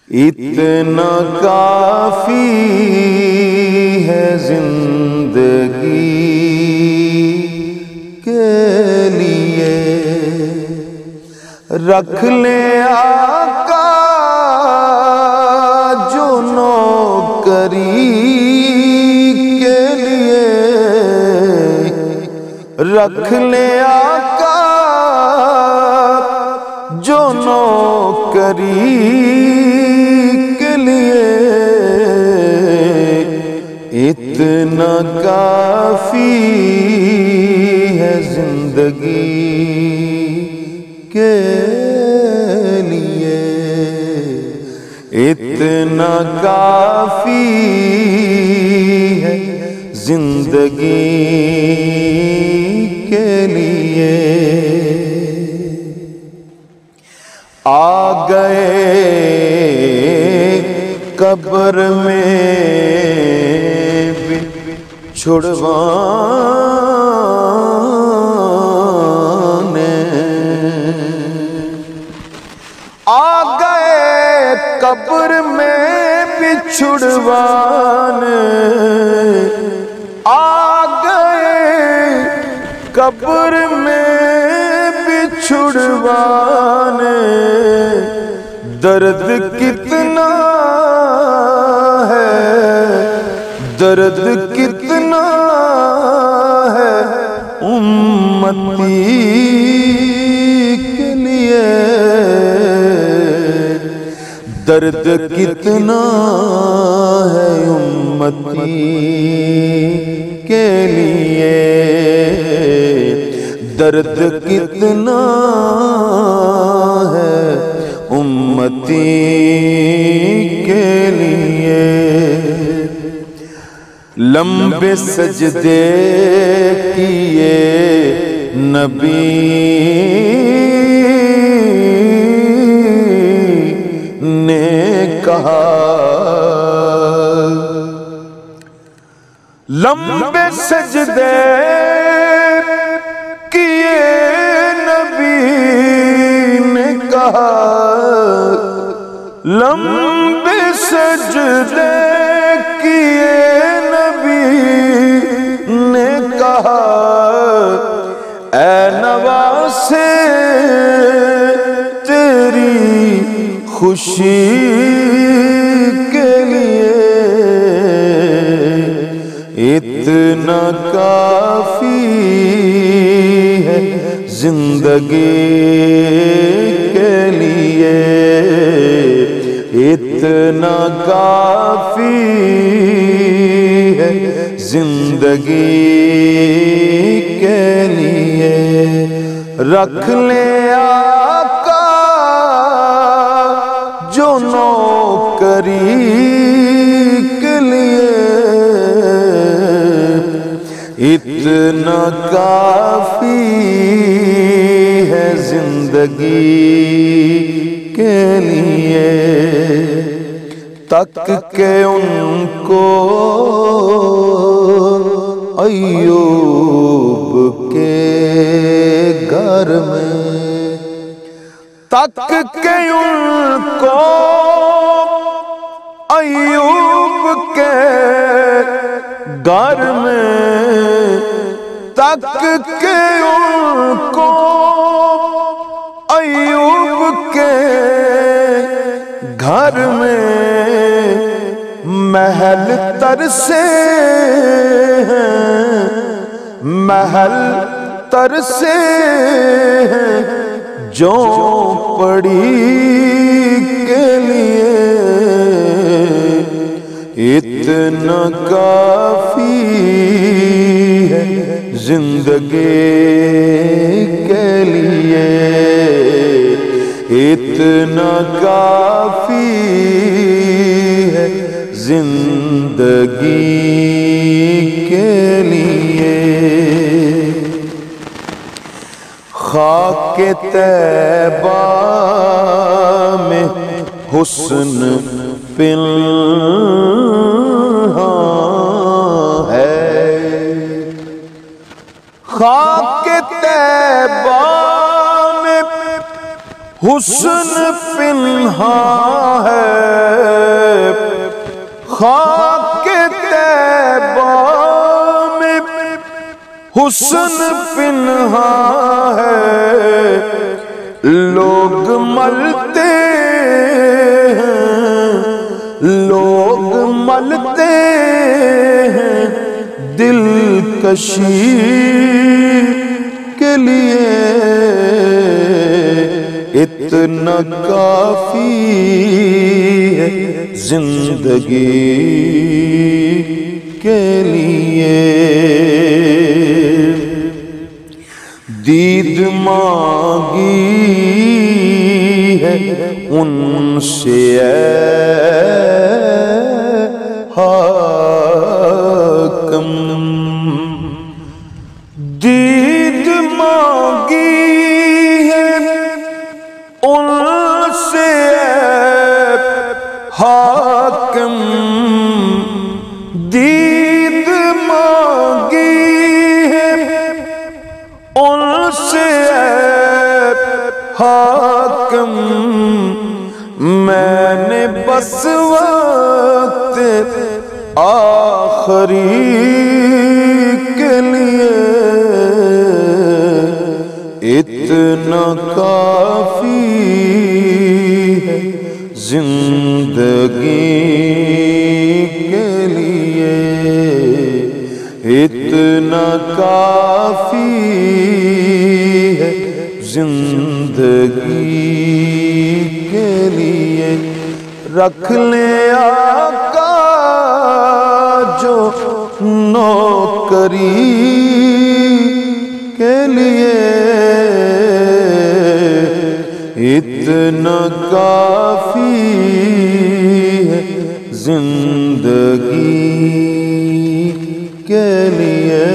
اتنا کافی ہے زندگی کے لیے، رکھ لے آقا جو نوکری کے لیے، رکھ لے آقا جو نوکری کے لیے، اتنا کافی ہے زندگی کے لیے، اتنا کافی ہے زندگی کے لیے۔ آ گئے قبر میں بچھڑوانے، آ گئے قبر میں بچھڑوانے، آ گئے قبر میں بچھڑوانے، درد کتنا ہے، درد کتنا ہے امتی کے لیے، درد کتنا ہے امتی کے لیے، درد کتنا ہے امتی کے لیے۔ لمبے سجدے کیے نبی نے کہا، لمبے سجدے کیے نبی نے کہا، لمبے سجدے کیے نبی نے کہا، اے نواسے تیری خوشی کے لیے، اتنا کافی ہے زندگی کے لیے، اتنا کافی ہے زندگی کے لیے، رکھ لے آقا جو نوکری کے لیے، اتنا کافی ہے زندگی کے لیے، تک کے ان کو ایوب کے گھر میں، تک کے ان کو ایوب کے گھر میں، تک کے ان کو ایوب کے گھر میں، محل ترسے ہیں، محل ترسے ہیں جھونپڑی کے لیے، اتنا کافی ہے زندگی کے لیے، اتنا کافی ہے زندگی کے لیے۔ خاک طیبہ میں حسن پنہاں ہے، خاک طیبہ میں حسن پنہاں ہے، خاک طیبہ میں حسن پنہاں ہے، لوگ ملتے ہیں، لوگ ملتے ہیں دلکشی کے لیے، اتنا کافی ہے زندگی کے لیے۔ دید مانگی ہے ان سے اے حاکم، دید مانگی ہے ان سے اے حاکم، دید مانگی ہے ان سے اے حاکم، میں نے بس وقت آخری کے لیے، اتنا کافی ہے زندگی کے لیے، اتنا کافی ہے زندگی کے لیے۔ رکھ لیں آقا جو نوکری کے لیے، اتنا کافی ہے زندگی کے لیے۔